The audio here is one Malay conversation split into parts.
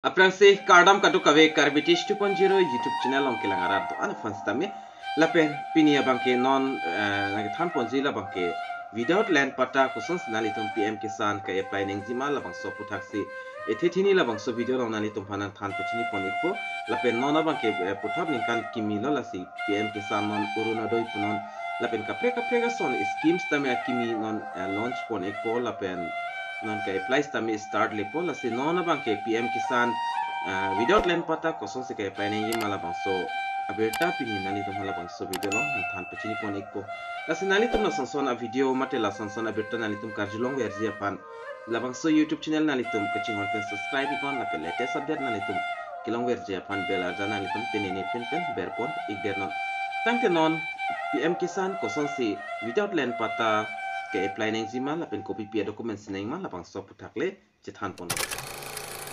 Aprang se kardam katu kawe karbitish 2.0 YouTube channel long kilang arab to ana fans tame lapen pinia bangke non nang than ponji la bangke without land pata kusons nalitum PM kisan ka apply neng jima la bang so putaksi ethetini la bang so video long nalitum phanang than pachini ponikpo lapen non bangke puthap ningkan kimi lo la si PM kisan non uruna doi punon lapen kapre ga son schemes tame kimi non launch ponikpo lapen non ka apply tame start lepo la si non bangke PM kisan without land pata kosong se kaya paine yi mala bangso aberta pini nali to mala bangso video long than pachini ponik po kasi nali to na sonson a video mate la sonson aberta nali tum karjulong versi pan la bangso YouTube channel nali tum kaching hon pen subscribe ikon la pen latest update nali tum kilong versi pan bel arja nali tum penini pen berpon ikder non tangke non PM kisan kosong se without land pata kaya apply neng zima la pen copy pia documents neng ma la bangso putakle chethan pon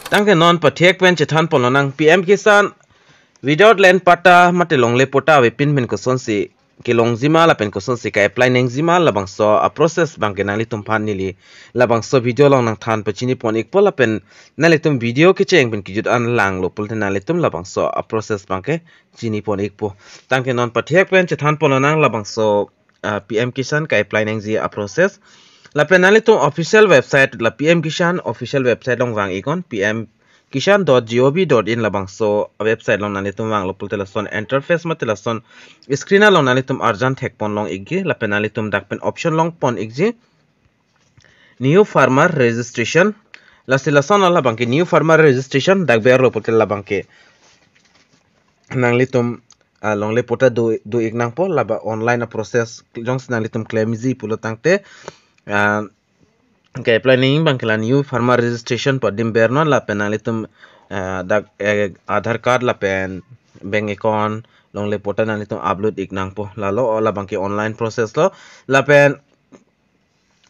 tangke non pathek pen chethan polonang PM kisan without land pata mate longle pota we pin men ko sonsi ke longjima la pen ko sonsi ka apply neng jima la bang so a process bang ke nali tum phan nili la bang so video long nang than pachini pon ik pola pen nali tum video ke cheng pen ki jut an lang lo pul nali tum la bang so a process bang ke chini pon ik po tangke non pathek pen chethan polonang la bang so PM kisan ka apply neng ji a process la penali to official website la PM Kisan official website long wang ikon pmkisan.gov.in la bangso website long nali tum wang lo pul son interface ma son screen long nali tum arjan thek pon long iggi la penali tum dak pen option long pon igji new farmer registration la silason la bangke new farmer registration dak ber lo pul la bangke nangli tum long le pota do ignang po la ba online process jong nali tum claim ji pulo tangte ke planning bangkela new farmer registration por dimberno la penalitum dak aadhar card la pen bank account long le pota nalitum upload ignang po la lo la bangke online process lo la pen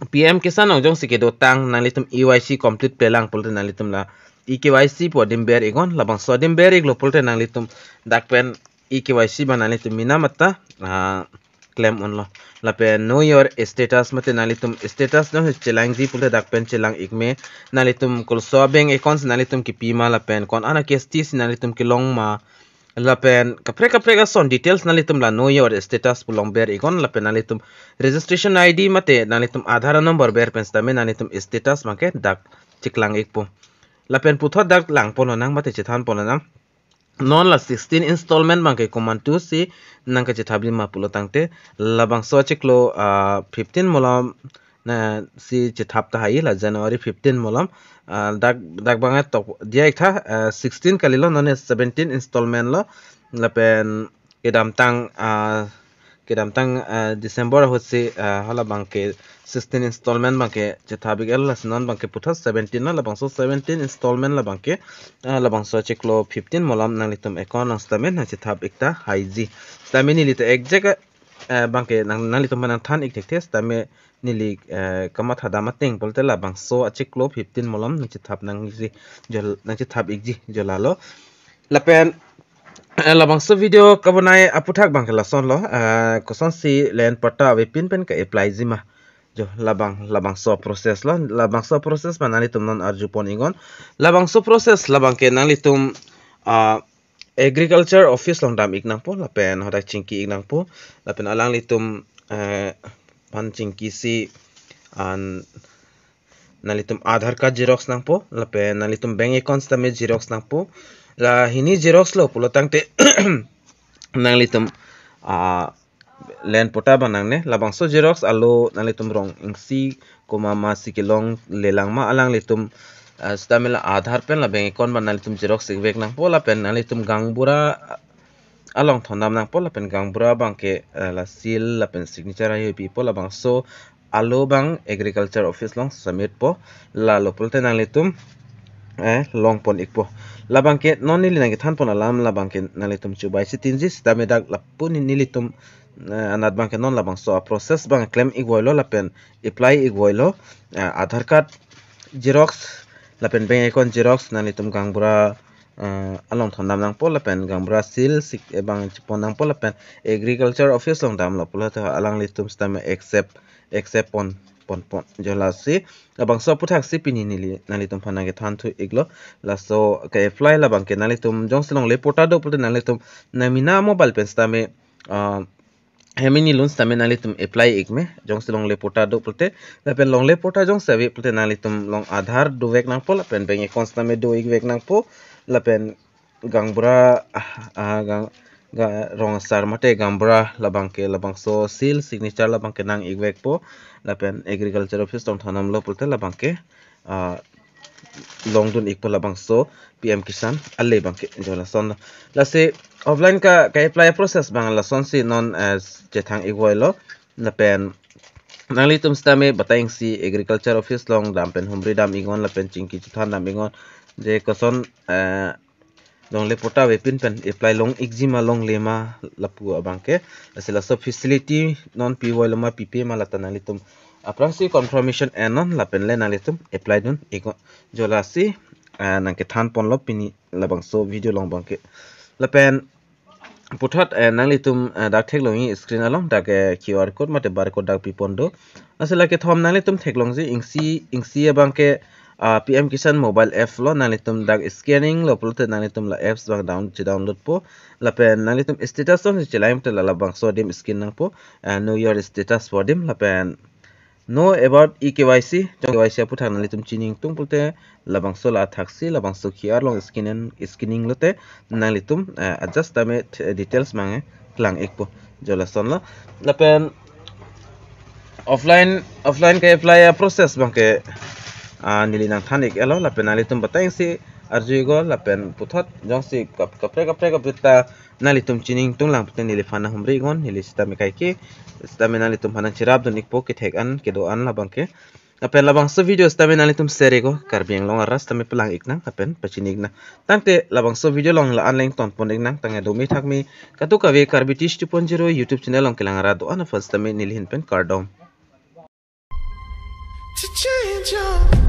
PM kisan ong sike do tang nalitum EYC complete pelang polte nalitum la EKYC por dimber igon la bang so dimber iglo polte nalitum dak pen EKYC banalitum minamata claim on lo la pen know your status mate nalitum status no chelang ji pulte dak pen chelang ikme nalitum kol so bank accounts nalitum ki pima la pen kon ana kestis nalitum ki long ma la pen kapre ga son details nalitum la know your status pulong ber ikon la pen nalitum registration ID mate nalitum aadhar number ber pen stame nalitum status make dak chiklang ikpo la pen putho dak lang pono nang mate chethan pono nang non la 16 installment bangke command 2 si nangka chethabli ma pulo tangte labang so chiklo 15 molam na si chethap ta hai la January 15 molam dak banga to dia tha 16 kalilo none 17 installment lo la pen kedam tang December hosse hala bangke 16 installment bangke chethabik el non bangke putha 17 la bangso 17 installment la bangke la bangso cheklo 15 molam nalitum account statement na chethab ekta haiji tame nili to exact bangke nalitum manang than ek tes tame nili kama thada mateng bolte la bangso cheklo 15 molam na chethab nang ji jol na chethab ekji jolalo la pen labang so video kabonai aputhak bangkela son lo koson si len pata we pin pen ka apply zima jo labang so process lo labang so process manali tum non arju pon ingon labang so process labang ke nali tum agriculture office long dam iknang po la pen hoda chingki iknang po la pen alang litum pan chingki si an nalitum aadhar card xerox nang po la pen nalitum bank account tame xerox nang po la hini xerox lo pulo tangte nanglitum len pota banang ne labang so xerox alo nanglitum rong ingsi koma ma sikilong lelang ma alang litum stamela aadhar pen la bank account banalitum xerox vek nang pola pen nanglitum gangbura along thondam nang pola pen gangbura bangke la seal la pen signature ayo pi pola bang so alo bang agriculture office long submit po la lo pulte nanglitum long pon ikpo labang ke non nili nang than pon alam labang ke nalitum chubai sitinji stame dak lapun nilitum anat bang ke non labang so process bang claim igwoilo lapen apply igwoilo aadhar card xerox lapen bank account xerox nalitum gangbura along thondam nang pol lapen gangbura seal sik bang chipon nang pol lapen agriculture office long dam lo pula alang litum stame accept pon pon jola si labang so puthak si pini nalitum phanage than thu iglo la so ke apply labang ke nalitum jongslong le portado pulte nalitum namina mobile pen stame hemini loans tame nalitum apply igme jongslong le portado pulte la pen long le porta jong sabe pulte nalitum long aadhar do vek nang po la pen bank account tame do ig vek nang po la pen gangbra gang rong sar mate gambra labang so seal signature labang ke nang igwek po lapen agriculture office tong thanam lo pulte labang ke long dun ikpo labang so PM Kisan alle bang ke jola son la se offline ka apply process bang la son si non as jethang igwai lo lapen nali tum stame bataing si agriculture office long dampen humri dam ingon lapen chingki chuthan dam ingon je koson long le pota wepin pen apply long exima long lema lapu abangke asila so facility non pi loma pp malata nalitum aprangsi confirmation non lapen le nalitum apply dun ego jolasi nangke than pon lo pini labang so video long bangke lapen puthot nalitum dak thek longi screen along dak QR code mate barcode dak pipondo asila ke thom nalitum thek long ji ingsi abangke PM Kisan mobile app lo nalitum dag scanning lo pulte nalitum la apps bang download po la pen nalitum status on chilaim te la bang so dim skin nang po know your status for dim la pen know about eKYC KYC puthang nalitum chining tung pulte la bang so la thaksi la bang so QR long scanning lote nalitum adjust tame details mange klang ek po jola son la pen offline ke apply process bang ke nilinang thanik elo la penalitum batang si arjugo la pen puthot jong si kapre kapita nalitum chining tunglang puten nilifana humri gon nilisita mekai ke stame nalitum hanan chirab don ikpo ke thek an ke do an la bangke apen la bang so video stame nalitum share go karbiang long aras tame pelang iknang apen pachinik na tangte la bang so video long la anleng ton pon iknang tange do mi thakmi katuka ve karbitish 2.0 youtube channel long kelangara do an first tame nilhin pen kardom to change your